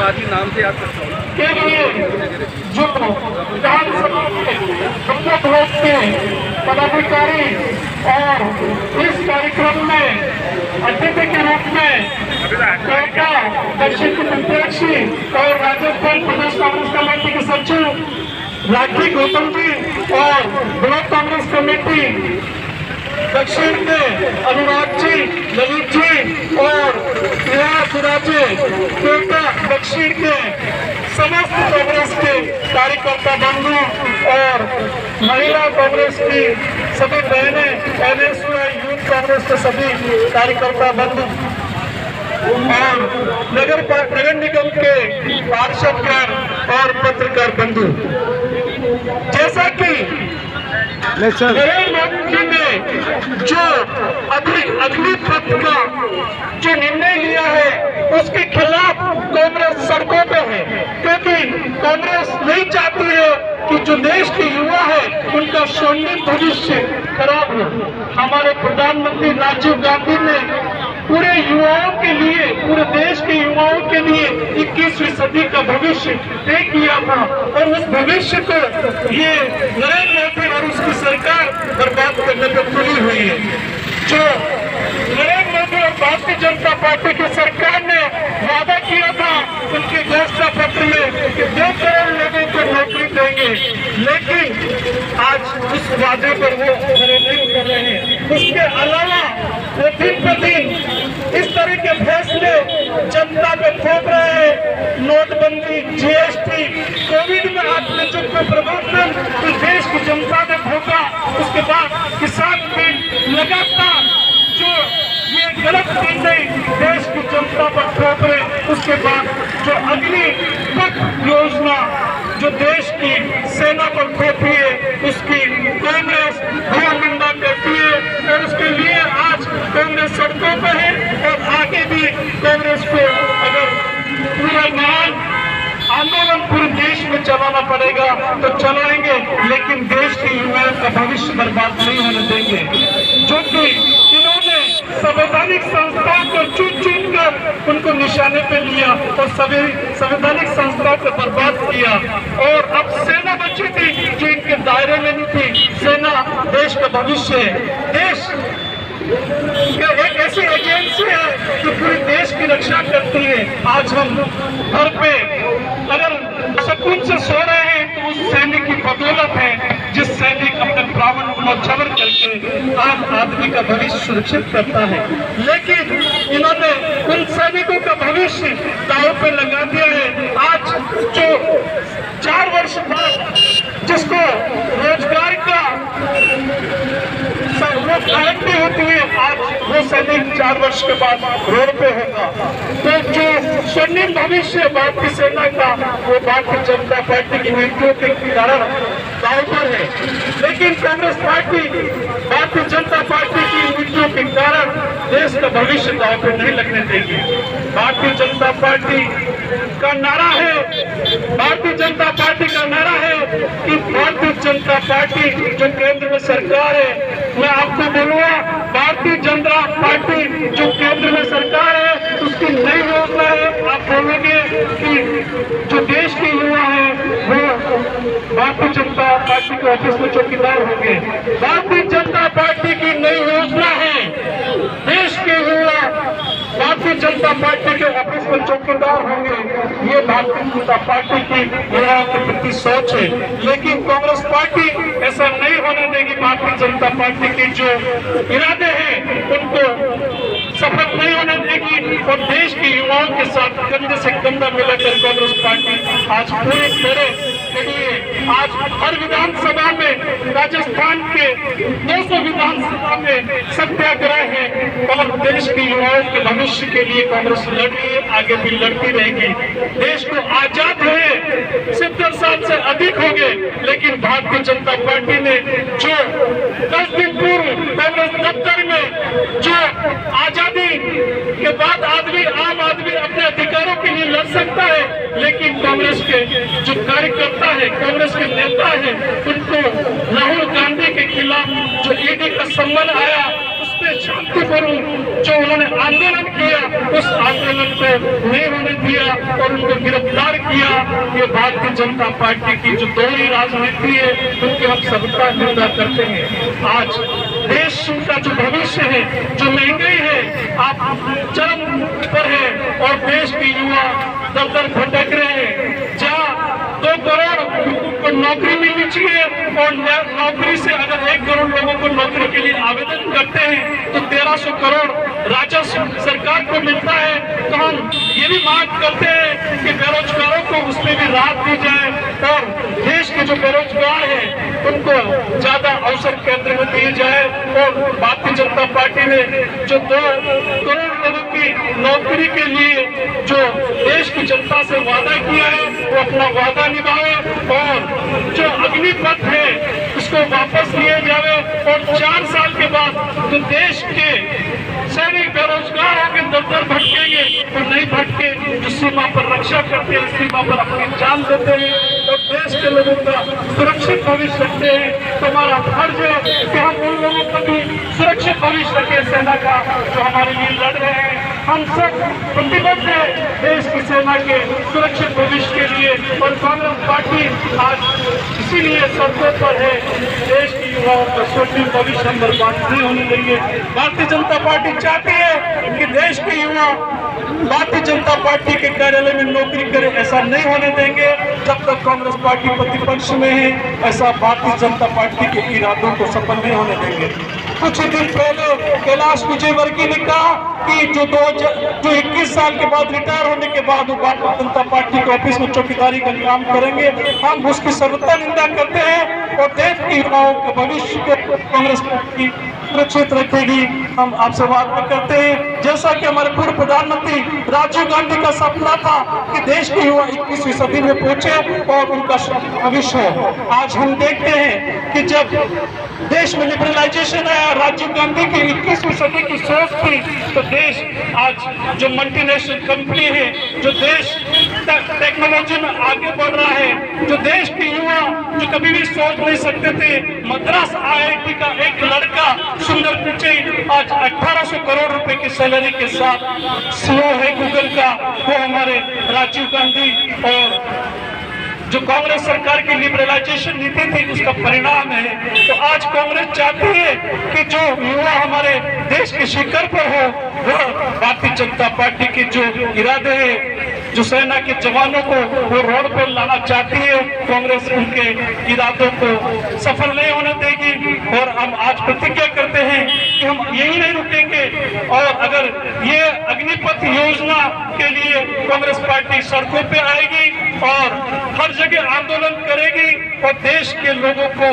दादी नाम से याद करता हूँ के लिए जो विधानसभा के पदाधिकारी और इस कार्यक्रम में अतिथि के रूप में कोटा दक्षिण के प्रत्याशी और राजस्थान प्रदेश कांग्रेस कमेटी के सचिव राठी गौतम जी और ब्लॉक कांग्रेस कमेटी दक्षिण के अनुराग जी, ललित जी और सुराजे कोटा दक्षिण के समस्त कांग्रेस के कार्यकर्ता बंधु और महिला कांग्रेस की सभी बहनें, एनएसयूआई यूथ कांग्रेस के सभी कार्यकर्ता बंधु और नगर निगम के पार्षदगण और पत्रकार बंधु, जैसा कि नरेंद्र मोदी जी ने जो अग्निपथ का जो निर्णय लिया है उसके खिलाफ कांग्रेस सड़कों पे है, क्योंकि कांग्रेस नहीं चाहती है कि जो देश के युवा है उनका स्वर्णिम भविष्य खराब हो। हमारे प्रधानमंत्री राजीव गांधी ने पूरे युवाओं के लिए, पूरे देश के युवाओं के लिए 21वीं सदी का भविष्य तय किया था और उस भविष्य को ये नरेंद्र मोदी और उसकी सरकार बर्बाद करने पर तुली हुई है। जो नरेंद्र मोदी और भारतीय जनता पार्टी की सरकार ने वादा किया था उनके घोषणा पत्र में कि 2 करोड़ लोगों को नौकरी देंगे, लेकिन आज उस वादे पर वो खरे नहीं उतर रहे हैं। उसके अलावा वो दिन पर दिन इस तरह के फैसले जनता पे थोप रहे हैं। नोटबंदी, जीएसटी, कोविड में आत्मनिर्भर को प्रवर्तन इस देश की जनता ने भोगा। उसके बाद किसान भी लगातार जो ये गलत निर्णय देश की जनता पर थोप रहे, उसके बाद जो अग्निपथ योजना जो देश की सेना पर थोपी है उसकी कांग्रेस घोर निंदा करती है और उसके लिए आज कांग्रेस सड़कों पर है और आगे भी कांग्रेस को अगर पूरा महान आंदोलन पूरे देश में चलाना पड़ेगा तो चलाएंगे, लेकिन देश के युवाओं का भविष्य बर्बाद नहीं होने देंगे। जो कि इन्होंने संवैधानिक संस्थाओं को चुन कर उनको निशाने पे लिया और सभी संवैधानिक संस्थाओं को बर्बाद किया और अब सेना बची थी जो इनके दायरे में नहीं थी। सेना देश का भविष्य है। देश एक ऐसी एजेंसी है जो पूरे देश की रक्षा करती है। आज हम घर पे अगर सुकून से सो रहे हैं तो उस सैनिक की बदौलत है, जिस सैनिक अपने प्राणों को न्यौछावर करके आम आदमी का भविष्य सुरक्षित करता है। लेकिन इन्होंने उन सैनिकों का भविष्य दांव पे लगा दिया है। आज जो 4 वर्ष बाद जिसको रोजगार का गारंटी होती है, आज वो सैनिक 4 वर्ष के बाद रोड पे होगा। तो जो स्वर्णिम भविष्य भारतीय सेना का वो भारतीय जनता पार्टी की नीतियों के कारण दांव पर है। लेकिन कांग्रेस पार्टी भारतीय जनता पार्टी की नीतियों के कारण देश का भविष्य दांव पर नहीं लगने देगी। भारतीय जनता पार्टी का नारा है, भारतीय जनता पार्टी का नारा है कि भारतीय जनता पार्टी जो केंद्र में सरकार है, मैं आपको बोलूंगा भारतीय जनता पार्टी जो केंद्र में सरकार है उसकी नई योजना है। आप बोलोगे कि जो देश के युवा है वो भारतीय जनता पार्टी के ऑफिस में चौकीदार होंगे। भारतीय जनता पार्टी की नई योजना है देश के युवा भारतीय जनता पार्टी के ऑफिस में चौकीदार होंगे। ये भारतीय जनता पार्टी की युवाओं के प्रति सोच है, लेकिन कांग्रेस पार्टी ऐसा नहीं होने देगी। भारतीय जनता पार्टी के जो इरादे हैं उनको सफल नहीं होने देगी और देश के युवाओं के साथ कंधे से कंधा मिलाकर कांग्रेस पार्टी आज पूरी तरह खड़ी है। आज हर विधानसभा में, राजस्थान के 200 विधानसभा में सत्याग्रह है और देश के युवाओं के भविष्य के लिए कांग्रेस लड़ रही है, आगे भी लड़ती रहेगी। देश को आजाद हुए 70 साल से अधिक हो गए, लेकिन भारतीय जनता पार्टी ने जो 10 दिन पूर्व कांग्रेस दफ्तर में जो आजादी के बाद आम आदमी अपने अधिकारों के लिए लड़ सकता है, लेकिन कांग्रेस के जो कार्यकर्ता है, कांग्रेस के नेता है, उनको राहुल गांधी के खिलाफ जो ईडी का सम्मन आया उसमें शांतिपूर्ण जो उन्होंने आंदोलन किया उस आंदोलन को नहीं होने दिया और उनको गिरफ्तार किया। ये भारतीय जनता पार्टी की जो दोहरी राजनीति है उनकी हम सबका निंदा करते हैं। आज देश का जो भविष्य है, जो महंगाई है, आप चरम पर है और देश के युवा दर दर भटक रहे हैं। जहाँ 2 करोड़ को नौकरी मिलनी चाहिए और नौकरी से अगर 1 करोड़ लोगों को नौकरी के लिए आवेदन करते हैं तो 1300 करोड़ राजस्व सरकार को मिलता है। तो हम ये भी मांग करते हैं कि बेरोजगारों को उसमें भी राहत दी जाए और देश के जो बेरोजगार हैं उनको ज्यादा अवसर केंद्र में दिए जाए। और भारतीय जनता पार्टी ने जो 2 करोड़ लोगों की नौकरी के लिए जो देश की जनता से वादा किया है वो अपना वादा निभाए और जो अग्निपथ है उसको वापस लिए जाए और 4 साल के बाद तो देश के सैनिक बेरोजगार होकर दर भटकेंगे और नहीं भटके, जो सीमा पर रक्षा करते हैं, सीमा पर अपनी जान देते हैं और देश के लोगों का सुरक्षित भविष्य रखते हैं। तो हमारा फर्ज है कि हम उन लोगों का भी सुरक्षित भविष्य रखें, सेना का जो हमारे लिए लड़ रहे हैं। हम सब प्रतिबद्ध है देश की सेना के सुरक्षित भविष्य के लिए और कांग्रेस पार्टी आज इसीलिए सड़कों पर है। देश की युवाओं का सुरक्षित भविष्य हम बर्बाद नहीं होने देंगे। भारतीय जनता पार्टी चाहती है कि देश के युवा भारतीय जनता पार्टी के कार्यालय में नौकरी करे, ऐसा नहीं होने देंगे। जब तक कांग्रेस पार्टी प्रतिपक्ष में है ऐसा भारतीय जनता पार्टी के इरादों को सफल नहीं होने देंगे। कुछ दिन पहले कैलाश विजयवर्गीय ने कहा कि जो 21 साल के बाद रिटायर होने के बाद वो भारतीय जनता पार्टी के ऑफिस में चौकीदारी का काम करेंगे। हम उसकी सर्वथा निंदा करते हैं और देश के युवाओं के भविष्य को कांग्रेस पार्टी सुरक्षित रखेगी। हम आपसे वादा करते हैं, जैसा कि हमारे पूर्व प्रधानमंत्री राजीव गांधी का सपना था कि देश के युवा 21वीं सदी में पहुंचे और उनका भविष्य हो। आज हम देखते हैं कि जब देश में लिबरलाइजेशन आया, राजीव गांधी की 21वीं सदी की सोच थी, तो देश आज जो मल्टीनेशनल कंपनी है, जो देश टेक्नोलॉजी में आगे बढ़ रहा है, जो देश के युवा जो कभी भी सोच नहीं सकते थे, मद्रास IIT का एक लड़का सुंदर पिचाई आज 1800 करोड़ रुपए की सैलरी के साथ CEO है गूगल का, वो हमारे राजीव गांधी और जो कांग्रेस सरकार की लिबरलाइजेशन नीति थी उसका परिणाम है। तो आज कांग्रेस चाहती है कि जो युवा हमारे देश के शिखर पर हो, वह भारतीय जनता पार्टी के जो इरादे हैं, जो सेना के जवानों को वो रोड पर लाना चाहती है, कांग्रेस उनके इरादों को सफल नहीं होने देगी। और हम आज प्रतिज्ञा करते हैं कि हम यही नहीं रुकेंगे और अगर ये अग्निपथ योजना के लिए कांग्रेस पार्टी सड़कों पे आएगी और हर जगह आंदोलन करेगी और देश के लोगों को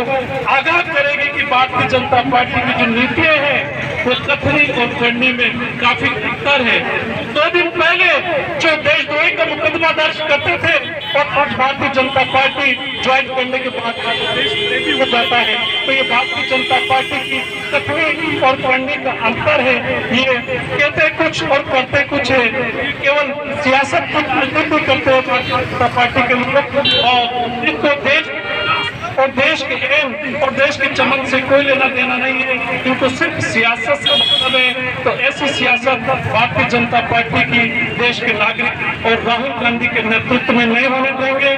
आगाह करेगी कि भारतीय जनता पार्टी की जो नीतियां हैं वो कथनी और करनी में काफी अंतर है। 2 दिन पहले जो देशद्रोही का मुकदमा दर्ज करते थे और आज भारतीय जनता पार्टी ज्वाइन करने के बाद देश प्रेमी हो जाता है, तो ये भारतीय जनता पार्टी की कथनी और करनी का अंतर है। ये कहते कुछ और करते कुछ है, केवल सियासत की राजनीति करते हैं भारतीय जनता पार्टी के लोग और इनको देश के एम और देश के चमन से कोई लेना देना नहीं है, इनको सिर्फ सियासत से मतलब है। तो ऐसी सियासत भारतीय जनता पार्टी की देश के नागरिक और राहुल गांधी के नेतृत्व में नहीं होने देंगे।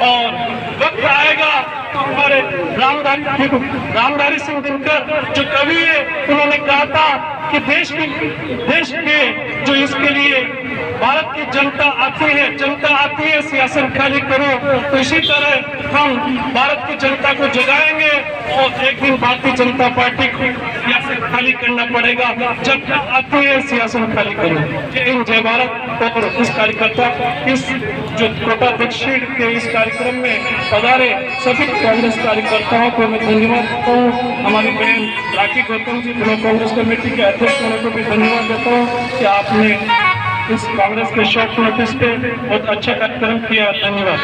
और वक्त आएगा तो हमारे रामधारी सिंह दिनकर जो कवि है, उन्होंने कहा था कि देश के जो इसके लिए भारत की जनता आती है सियासत खाली करो। तो इसी तरह हम भारत की जनता को जगाएंगे और एक दिन भारतीय जनता पार्टी को सियासत खाली करना पड़ेगा। जब तक आती है सियासत खाली करो। जय हिंद, जय भारत। और इस कार्यकर्ता इस जो कोटा दक्षिण के इस कार्यक्रम में पधारे सभी कांग्रेस कार्यकर्ताओं को मैं धन्यवाद देता हूँ। हमारी बहन राखी गौतम जी ब्लॉक कांग्रेस कमेटी के अध्यक्ष होने को भी धन्यवाद देता हूँ कि आपने इस कांग्रेस के शॉर्ट नोटिस पे बहुत अच्छा कार्यक्रम किया। धन्यवाद।